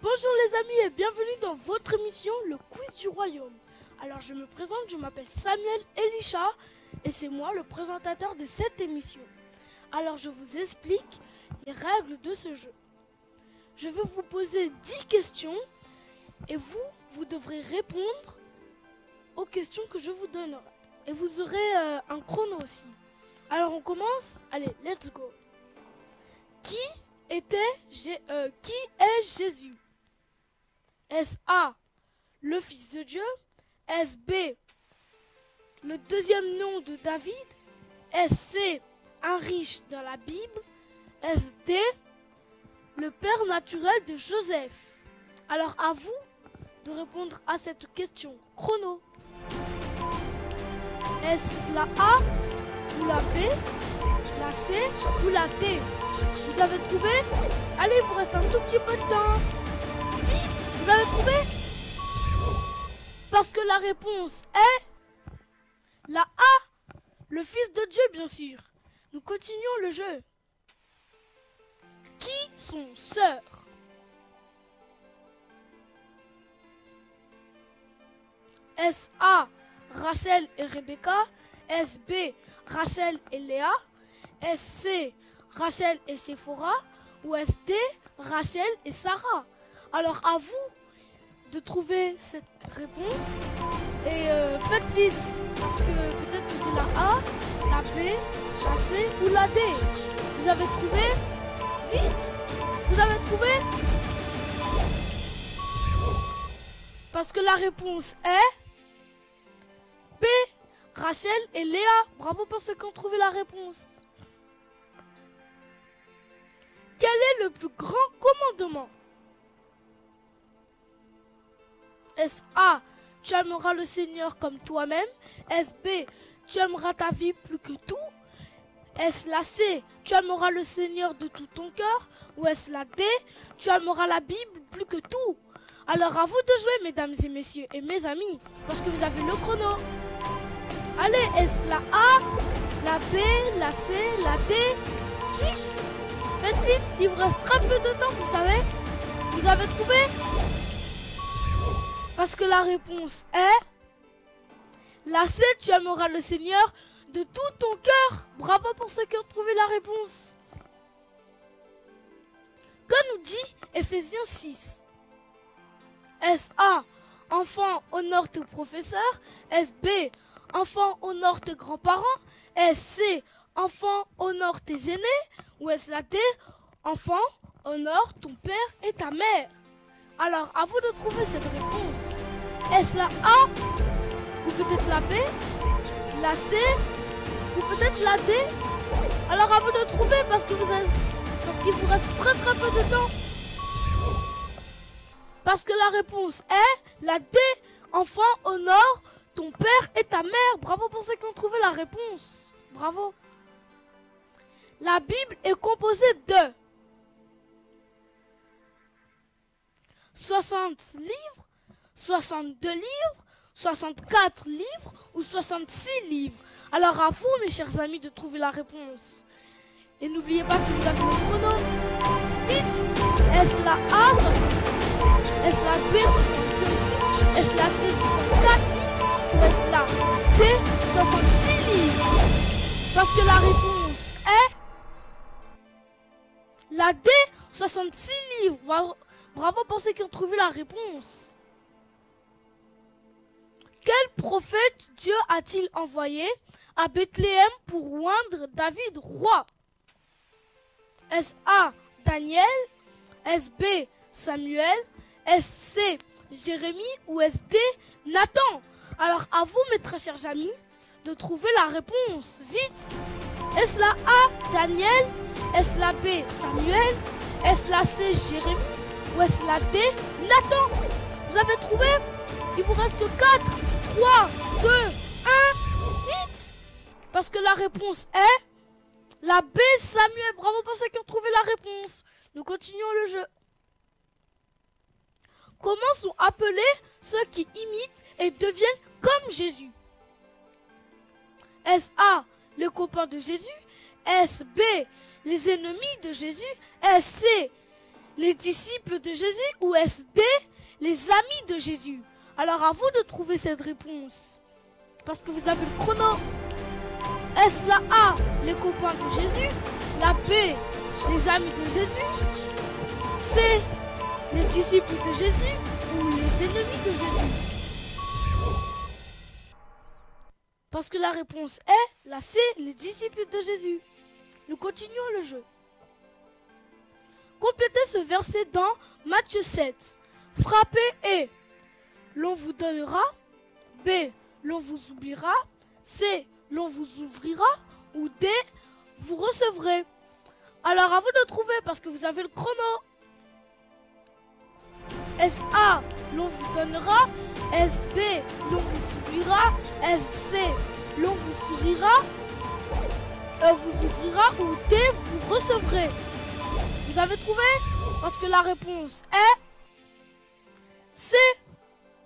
Bonjour les amis et bienvenue dans votre émission Le Quiz du Royaume. Alors je me présente, je m'appelle Samuel Elisha et c'est moi le présentateur de cette émission. Alors je vous explique les règles de ce jeu. Je vais vous poser 10 questions et vous devrez répondre aux questions que je vous donnerai. Et vous aurez un chrono aussi. Alors on commence, allez, let's go. Qui est Jésus? Est-ce A, le Fils de Dieu? Est-ce B, le deuxième nom de David? Est-ce C, un riche dans la Bible? Est-ce D, le père naturel de Joseph? Alors à vous de répondre à cette question. Chrono. Est-ce la A ou la B, la C ou la D? Vous avez trouvé? Allez, il vous reste un tout petit peu de temps. Vite, vous avez trouvé? Parce que la réponse est la A, le Fils de Dieu, bien sûr. Nous continuons le jeu. Qui sont sœurs? Est-ce A, Rachel et Rebecca? Est-ce B, Rachel et Léa? Est-ce C, Rachel et Séphora? Ou est-ce D, Rachel et Sarah? Alors à vous de trouver cette réponse et faites vite parce que peut-être que c'est la A, la B, la C ou la D. Vous avez trouvé? Vite! Vous avez trouvé? Parce que la réponse est B, Rachel et Léa. Bravo pour ceux qui ont trouvé la réponse. Quel est le plus grand commandement? Est-ce A, tu aimeras le Seigneur comme toi-même? Est-ce B, tu aimeras ta vie plus que tout? Est-ce la C, tu aimeras le Seigneur de tout ton cœur? Ou est-ce la D, tu aimeras la Bible plus que tout? Alors à vous de jouer, mesdames et messieurs et mes amis, parce que vous avez le chrono. Allez, est-ce la A, la B, la C, la D? Vite! Faites vite, il vous reste très peu de temps, vous savez. Vous avez trouvé? Parce que la réponse est la C, tu aimeras le Seigneur de tout ton cœur. Bravo pour ceux qui ont trouvé la réponse. Que nous dit Ephésiens 6? Est-ce A, enfant, honore tes professeurs? Est-ce B, enfant, honore tes grands-parents? Est-ce C, enfant, honore tes aînés? Ou est-ce la D, enfant, honore ton père et ta mère? Alors, à vous de trouver cette réponse. Est-ce la A, ou peut-être la B, la C, ou peut-être la D? Alors, à vous de trouver parce qu'il vous reste très peu de temps. Parce que la réponse est la D, enfant, honore ton père et ta mère. Bravo pour ceux qui ont trouvé la réponse. Bravo. La Bible est composée de 60 livres, 62 livres, 64 livres ou 66 livres. Alors à vous, mes chers amis, de trouver la réponse. Et n'oubliez pas que vous avez le chrono. Vite! Est-ce la A, 60? Est-ce la B, 62 livres? Est-ce la C, 64 livres? Ou est-ce la D, 66 livres? Parce que la réponse est la D, 66 livres. Bravo pour ceux qui ont trouvé la réponse. Quel prophète Dieu a-t-il envoyé à Bethléem pour oindre David roi? Est-ce A, Daniel? Est-ce B, Samuel? Est-ce C, Jérémie? Ou est-ce D, Nathan? Alors à vous, mes très chers amis, de trouver la réponse. Vite! Est-ce la A, Daniel? Est-ce la B, Samuel? Est-ce la C, Jérémie? Ou est-ce la D, Nathan? Vous avez trouvé? Il vous reste que 4, 3, 2, 1. Vite! Parce que la réponse est la B, Samuel. Bravo pour ceux qui ont trouvé la réponse. Nous continuons le jeu. Comment sont appelés ceux qui imitent et deviennent comme Jésus? Est-ce A, les copains de Jésus? Est-ce B, les ennemis de Jésus? Est-ce C, les disciples de Jésus ou est-ce D, les amis de Jésus? Alors à vous de trouver cette réponse. Parce que vous avez le chrono. Est-ce la A, les copains de Jésus? La B, les amis de Jésus? C, les disciples de Jésus ou les ennemis de Jésus? Parce que la réponse est la C, les disciples de Jésus. Nous continuons le jeu. Complétez ce verset dans Matthieu 7. Frappez et l'on vous donnera. B, l'on vous oubliera. C, l'on vous ouvrira. Ou D, vous recevrez. Alors à vous de trouver parce que vous avez le chrono. Est-ce A, l'on vous donnera? Est-ce B, l'on vous oubliera? Est-ce C, l'on vous sourira? Vous ouvrira? Ou D, vous recevrez? Vous avez trouvé? Parce que la réponse est C,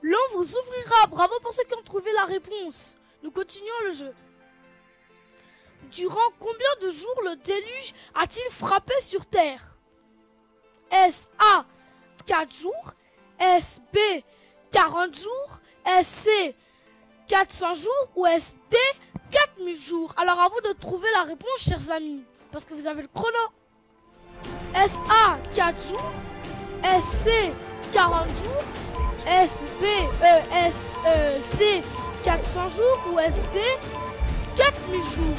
l'on vous ouvrira. Bravo pour ceux qui ont trouvé la réponse. Nous continuons le jeu. Durant combien de jours le déluge a-t-il frappé sur terre? Est-ce A, 4 jours? Est-ce B, 40 jours? Est-ce C, 400 jours? Ou est-ce D, 4000 jours? Alors à vous de trouver la réponse, chers amis. Parce que vous avez le chrono. Est-ce A, 4 jours? Est-ce C, 40 jours? Est-ce C, 400 jours? Ou est-ce D, 4000 jours?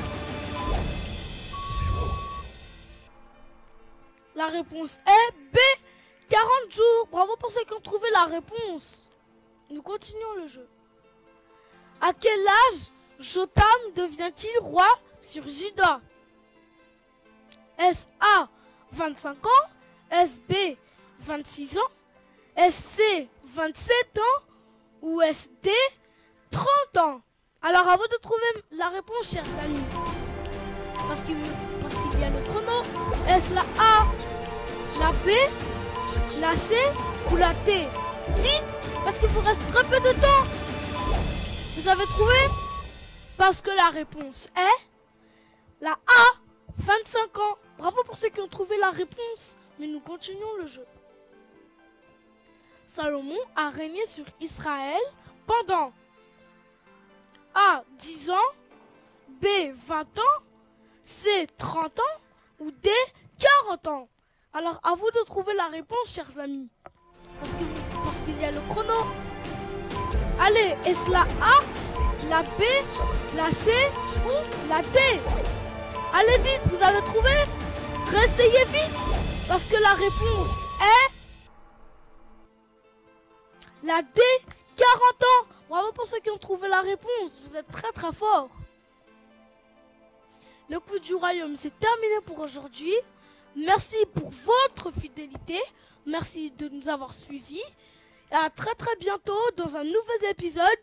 La réponse est B, 40 jours. Bravo pour ceux qui ont trouvé la réponse. Nous continuons le jeu. À quel âge Jotham devient-il roi sur Juda? Est-ce A, 25 ans? Est-ce B, 26 ans? Est-ce C, 27 ans? Ou est-ce D, 30 ans? Alors à vous de trouver la réponse, chers amis. Parce qu'il y a le chrono. Est-ce la A, la B, la C ou la D? Vite, parce qu'il vous reste très peu de temps. Vous avez trouvé? Parce que la réponse est la A, 25 ans. Bravo pour ceux qui ont trouvé la réponse. Mais nous continuons le jeu. Salomon a régné sur Israël pendant A, 10 ans, B, 20 ans, C, 30 ans ou D, 40 ans. Alors à vous de trouver la réponse, chers amis. Parce qu'il y a le chrono. Allez, est-ce la A, la B, la C ou la D? Allez vite, vous avez trouvé? Réessayez vite. Parce que la réponse est la D, 40 ans. Bravo pour ceux qui ont trouvé la réponse. Vous êtes très très forts. Le coup du royaume, c'est terminé pour aujourd'hui. Merci pour votre fidélité. Merci de nous avoir suivis. Et à très très bientôt dans un nouvel épisode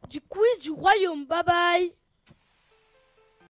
du quiz du royaume. Bye bye.